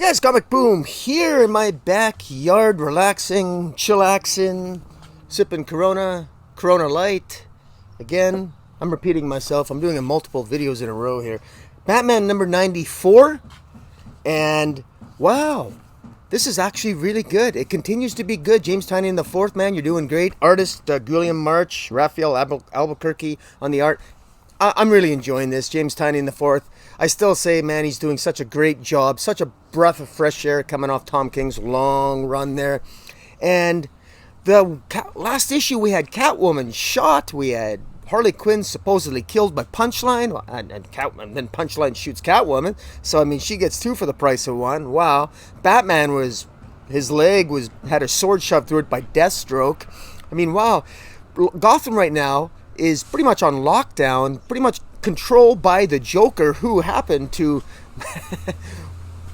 Yes, Comic Boom here in my backyard, relaxing, chillaxing, sipping Corona Light. Again, I'm repeating myself. I'm doing multiple videos in a row here. Batman number 94, and wow, this is actually really good. It continues to be good. James Tynion the fourth, man, you're doing great. Artist Guillaume March, Raphael Albuquerque on the art. I'm really enjoying this. James Tynion the fourth. I still say, man, he's doing such a great job. Such a breath of fresh air coming off Tom King's long run there. And the last issue we had Catwoman shot. We had Harley Quinn supposedly killed by Punchline, and then Punchline shoots Catwoman. So I mean, she gets two for the price of one. Wow. Batman his leg had a sword shoved through it by Deathstroke. I mean, wow. Gotham right now is pretty much on lockdown, pretty much controlled by the Joker, who happened to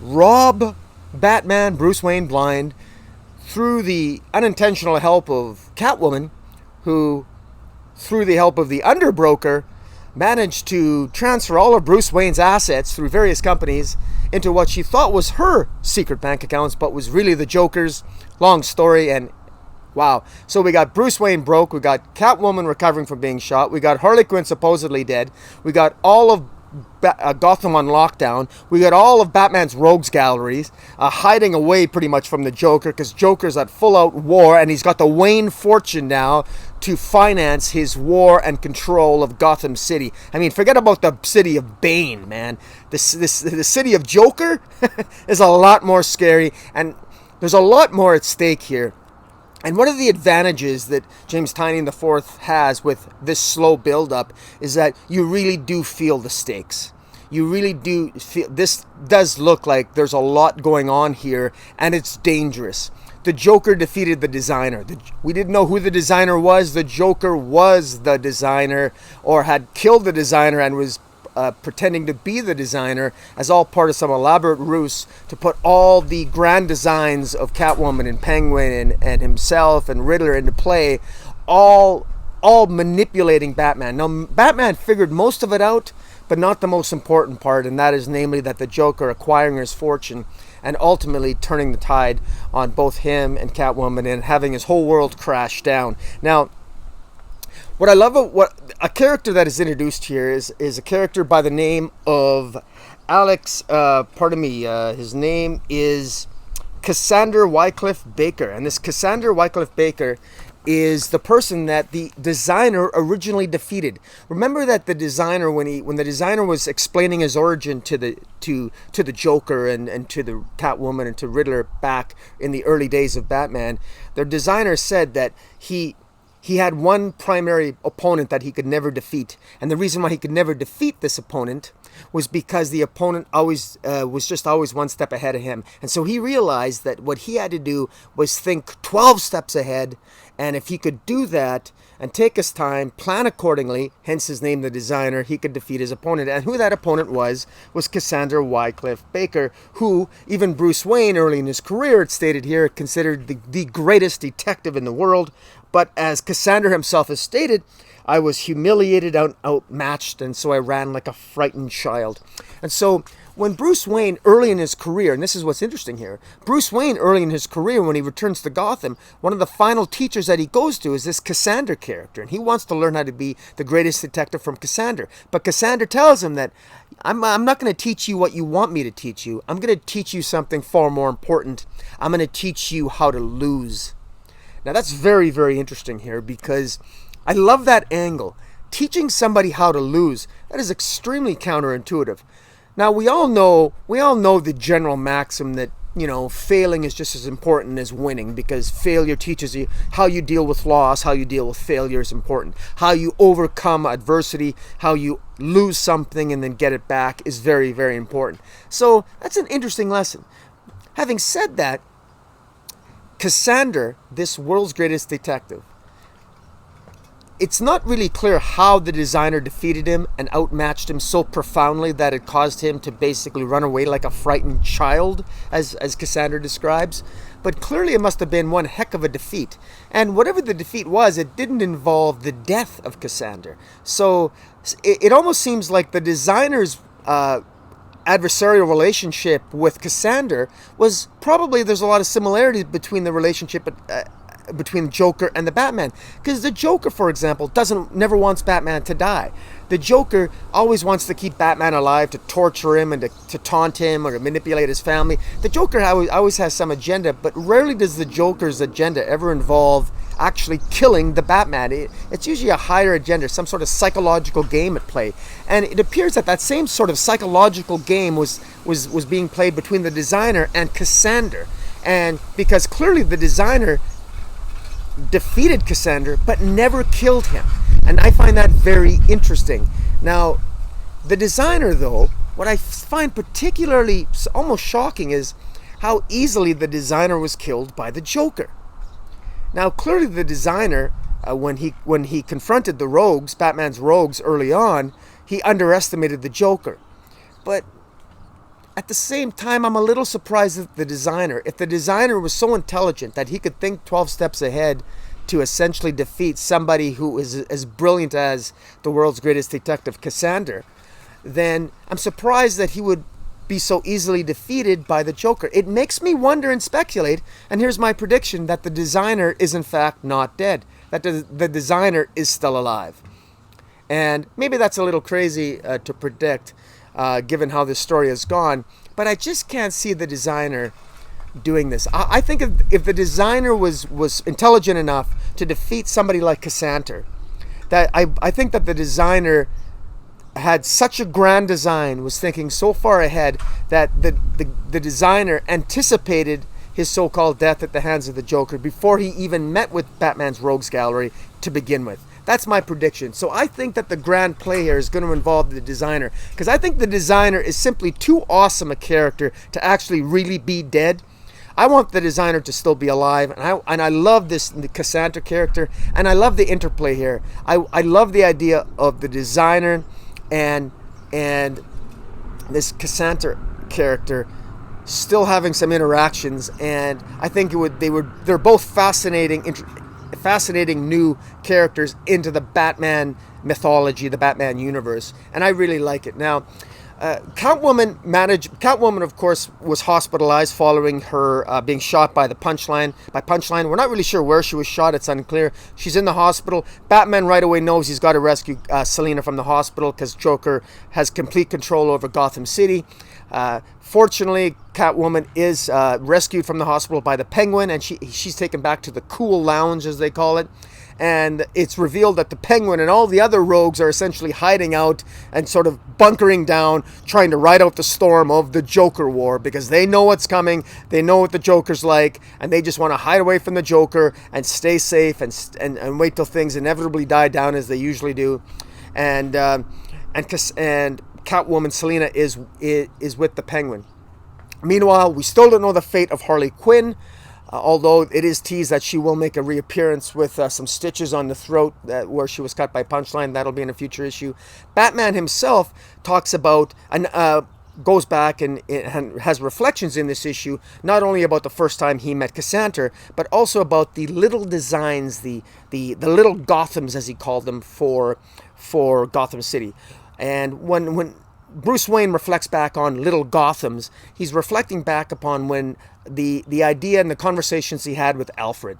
rob Batman, Bruce Wayne blind, through the unintentional help of Catwoman, who, through the help of the underbroker, managed to transfer all of Bruce Wayne's assets through various companies into what she thought was her secret bank accounts, but was really the Joker's. Long story, and wow. So we got Bruce Wayne broke, we got Catwoman recovering from being shot, we got Harley Quinn supposedly dead, we got all of Gotham on lockdown, we got all of Batman's rogues galleries hiding away pretty much from the Joker, because Joker's at full out war, and he's got the Wayne fortune now to finance his war and control of Gotham City. I mean, forget about the city of Bane, man. The city of Joker is a lot more scary, and there's a lot more at stake here. And one of the advantages that James Tynion IV has with this slow build-up is that you really do feel the stakes. You really do feel, this does look like there's a lot going on here, and it's dangerous. The Joker defeated the designer. We didn't know who the designer was. The Joker was the designer, or had killed the designer and was pretending to be the designer, as all part of some elaborate ruse to put all the grand designs of Catwoman and Penguin and himself and Riddler into play, all manipulating Batman. Now, Batman figured most of it out, but not the most important part, and that is namely that the Joker acquiring his fortune and ultimately turning the tide on both him and Catwoman and having his whole world crash down. Now, what I love about what a character that is introduced here is a character by the name of Alex. His name is Cassandra Wycliffe Baker, and this Cassandra Wycliffe Baker is the person that the designer originally defeated. Remember that the designer, when the designer was explaining his origin to the Joker and to the Catwoman and to Riddler back in the early days of Batman, their designer said that he had one primary opponent that he could never defeat. And the reason why he could never defeat this opponent was because the opponent always was just always one step ahead of him. And so he realized that what he had to do was think 12 steps ahead. And if he could do that and take his time, plan accordingly, hence his name, the designer, he could defeat his opponent. And who that opponent was Cassandra Wycliffe Baker, who even Bruce Wayne early in his career, it's stated here, considered the greatest detective in the world. But as Cassandra himself has stated, I was humiliated, outmatched, and so I ran like a frightened child. And so when Bruce Wayne early in his career, and this is what's interesting here, Bruce Wayne early in his career when he returns to Gotham, one of the final teachers that he goes to is this Cassandra character, and he wants to learn how to be the greatest detective from Cassandra. But Cassandra tells him that I'm not going to teach you what you want me to teach you. I'm going to teach you something far more important. I'm going to teach you how to lose. Now that's very, very interesting here, because I love that angle. Teaching somebody how to lose, that is extremely counterintuitive. Now we all know the general maxim that, failing is just as important as winning, because failure teaches you how you deal with loss, how you deal with failure is important. How you overcome adversity, how you lose something and then get it back is very, very important. So that's an interesting lesson. Having said that, Cassandra, this world's greatest detective, it's not really clear how the designer defeated him and outmatched him so profoundly that it caused him to basically run away like a frightened child, as Cassandra describes. But clearly it must have been one heck of a defeat. And whatever the defeat was, it didn't involve the death of Cassandra. So it almost seems like the designer's adversarial relationship with Cassander was probably, there's a lot of similarities between the relationship between Joker and the Batman, because the Joker, for example, never wants Batman to die. The Joker always wants to keep Batman alive, to torture him and to taunt him or to manipulate his family. The Joker always has some agenda, but rarely does the Joker's agenda ever involve actually killing the Batman. It's usually a higher agenda, some sort of psychological game at play. And it appears that same sort of psychological game was being played between the Designer and Cassander. And because clearly the Designer defeated Cassander but never killed him, and I find that very interesting. Now, the Designer, though, what I find particularly almost shocking is how easily the Designer was killed by the Joker. Now, clearly the Designer, when he confronted the rogues, Batman's rogues early on, he underestimated the Joker. But at the same time, I'm a little surprised at the Designer. If the Designer was so intelligent that he could think 12 steps ahead to essentially defeat somebody who is as brilliant as the world's greatest detective, Cassander, then I'm surprised that he would be so easily defeated by the Joker. It makes me wonder and speculate, and here's my prediction, that the Designer is in fact not dead, that the Designer is still alive. And maybe that's a little crazy to predict, given how this story has gone, but I just can't see the Designer doing this. I think if the Designer was intelligent enough to defeat somebody like Cassander, that I think that the Designer had such a grand design, was thinking so far ahead, that the Designer anticipated his so-called death at the hands of the Joker before he even met with Batman's rogues gallery to begin with. That's my prediction. So I think that the grand play here is going to involve the Designer, because I think the Designer is simply too awesome a character to actually really be dead. I want the Designer to still be alive, and I love the Cassander character, and I love the interplay here. I love the idea of the Designer and this Cassander character still having some interactions, and I think they're both fascinating new characters into the Batman mythology, the Batman universe, and I really like it. Now, Catwoman, of course, was hospitalized following her being shot by Punchline. We're not really sure where she was shot. It's unclear. She's in the hospital. Batman right away knows he's got to rescue Selina from the hospital, because Joker has complete control over Gotham City. Fortunately, Catwoman is rescued from the hospital by the Penguin, and she's taken back to the Cool Lounge, as they call it. And it's revealed that the Penguin and all the other rogues are essentially hiding out and sort of bunkering down, trying to ride out the storm of the Joker war, because they know what's coming, they know what the Joker's like, and they just want to hide away from the Joker and stay safe and wait till things inevitably die down, as they usually do. And Catwoman Selina is with the Penguin. Meanwhile, we still don't know the fate of Harley Quinn, although it is teased that she will make a reappearance with some stitches on the throat where she was cut by Punchline. That'll be in a future issue. Batman himself talks about and goes back and has reflections in this issue, not only about the first time he met Cassander, but also about the little designs, the little Gothams, as he called them, for Gotham City. And when Bruce Wayne reflects back on little Gothams, he's reflecting back upon when the idea and the conversations he had with Alfred.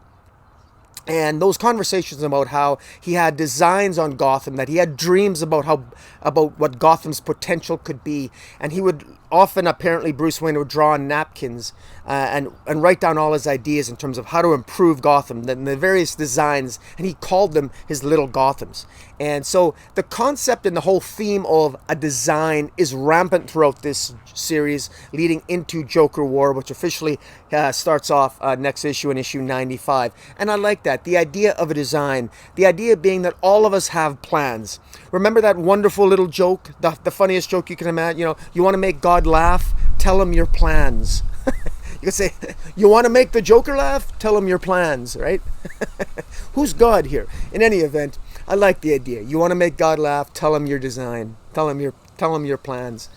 And those conversations about how he had designs on Gotham, that he had dreams about what Gotham's potential could be, and he would often, apparently, Bruce Wayne would draw on napkins and write down all his ideas in terms of how to improve Gotham, the various designs, and he called them his little Gothams. And so the concept and the whole theme of a design is rampant throughout this series, leading into Joker War, which officially starts off next issue in issue 95. And I like that, the idea of a design, the idea being that all of us have plans. Remember that wonderful little joke, the funniest joke you can imagine? You want to make God laugh? Tell him your plans. You could say, you want to make the Joker laugh? Tell him your plans, right? Who's God here? In any event, I like the idea. You want to make God laugh? Tell him your design. Tell him your plans.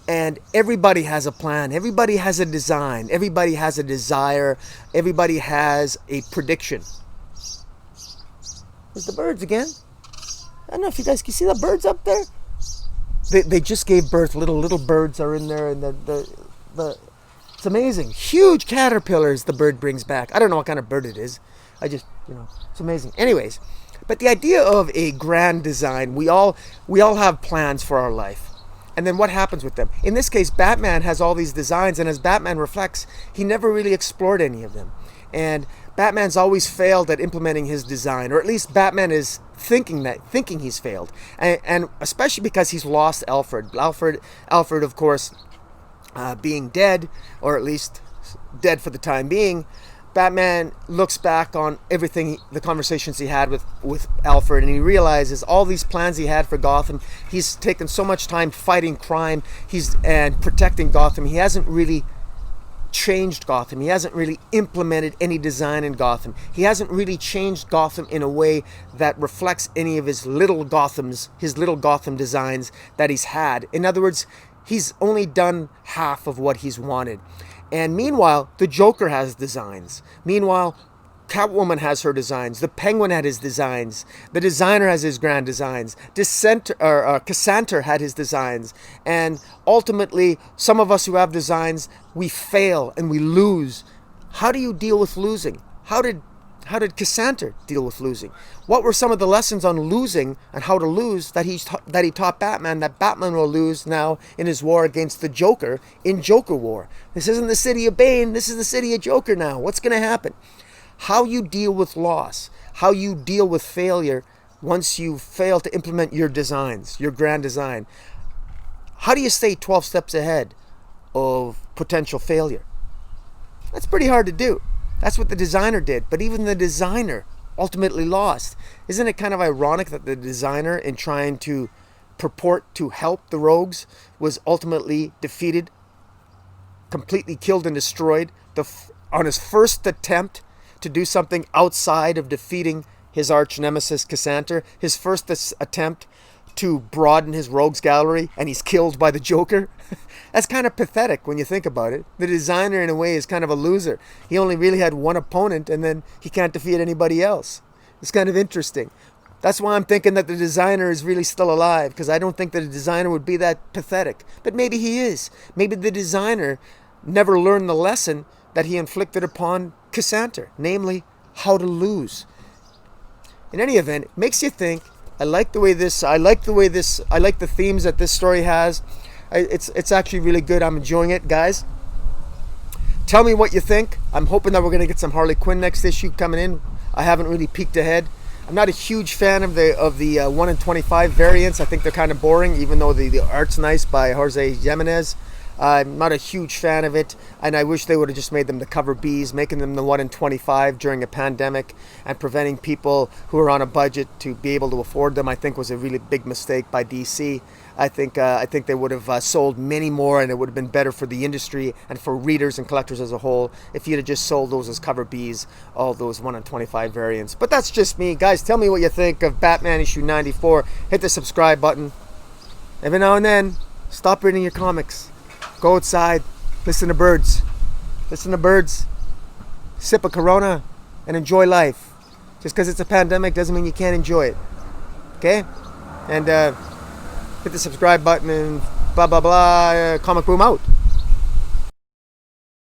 And everybody has a plan. Everybody has a design. Everybody has a desire. Everybody has a prediction. There's the birds again. I don't know if you guys can see the birds up there. they just gave birth. Little birds are in there, and the it's amazing. Huge caterpillars the bird brings back. I don't know what kind of bird it is. I just, it's amazing. Anyways, but the idea of a grand design, we all have plans for our life. And then what happens with them? In this case, Batman has all these designs, and as Batman reflects, he never really explored any of them. And Batman's always failed at implementing his design, or at least Batman is thinking he's failed. And especially because he's lost Alfred. Alfred, of course, being dead, or at least dead for the time being, Batman looks back on everything, the conversations he had with Alfred, and he realizes all these plans he had for Gotham. He's taken so much time fighting crime and protecting Gotham. He hasn't really changed Gotham. He hasn't really implemented any design in Gotham. He hasn't really changed Gotham in a way that reflects any of his little Gotham designs that he's had. In other words, he's only done half of what he's wanted. And meanwhile, the Joker has designs. Meanwhile, Catwoman has her designs. The Penguin had his designs. The Designer has his grand designs. Cassanter had his designs. And ultimately, some of us who have designs, we fail and we lose. How do you deal with losing? How did Cassanter deal with losing? What were some of the lessons on losing and how to lose that he taught Batman, that Batman will lose now in his war against the Joker in Joker War? This isn't the city of Bane. This is the city of Joker now. What's going to happen? How you deal with loss, how you deal with failure once you fail to implement your designs, your grand design. How do you stay 12 steps ahead of potential failure? That's pretty hard to do. That's what the designer did. But even the designer ultimately lost. Isn't it kind of ironic that the designer, in trying to purport to help the rogues, was ultimately defeated, completely killed and destroyed on his first attempt to do something outside of defeating his arch nemesis Cassanter, his first attempt to broaden his rogues gallery, and he's killed by the Joker? That's kind of pathetic when you think about it. The designer, in a way, is kind of a loser. He only really had one opponent, and then he can't defeat anybody else. It's kind of interesting. That's why I'm thinking that the designer is really still alive, because I don't think that a designer would be that pathetic. But maybe he is. Maybe the designer never learned the lesson that he inflicted upon Cassanter, namely how to lose. In any event, it makes you think. I like the themes that this story has. It's actually really good. I'm enjoying it, guys. Tell me what you think. I'm hoping that we're going to get some Harley Quinn next issue coming in. I haven't really peeked ahead. I'm not a huge fan of the 1 in 25 variants. I think they're kind of boring, even though the art's nice by Jorge Jimenez. I'm not a huge fan of it, and I wish they would have just made them the cover Bs, making them the 1 in 25 during a pandemic and preventing people who are on a budget to be able to afford them. I think was a really big mistake by DC. I think they would have sold many more, and it would have been better for the industry and for readers and collectors as a whole if you'd have just sold those as cover Bs, all those 1 in 25 variants. But that's just me. Guys, tell me what you think of Batman issue 94. Hit the subscribe button. Every now and then, stop reading your comics. Go outside, listen to birds, sip a Corona, and enjoy life. Just because it's a pandemic doesn't mean you can't enjoy it. Okay? And hit the subscribe button and blah, blah, blah. Comic Boom out.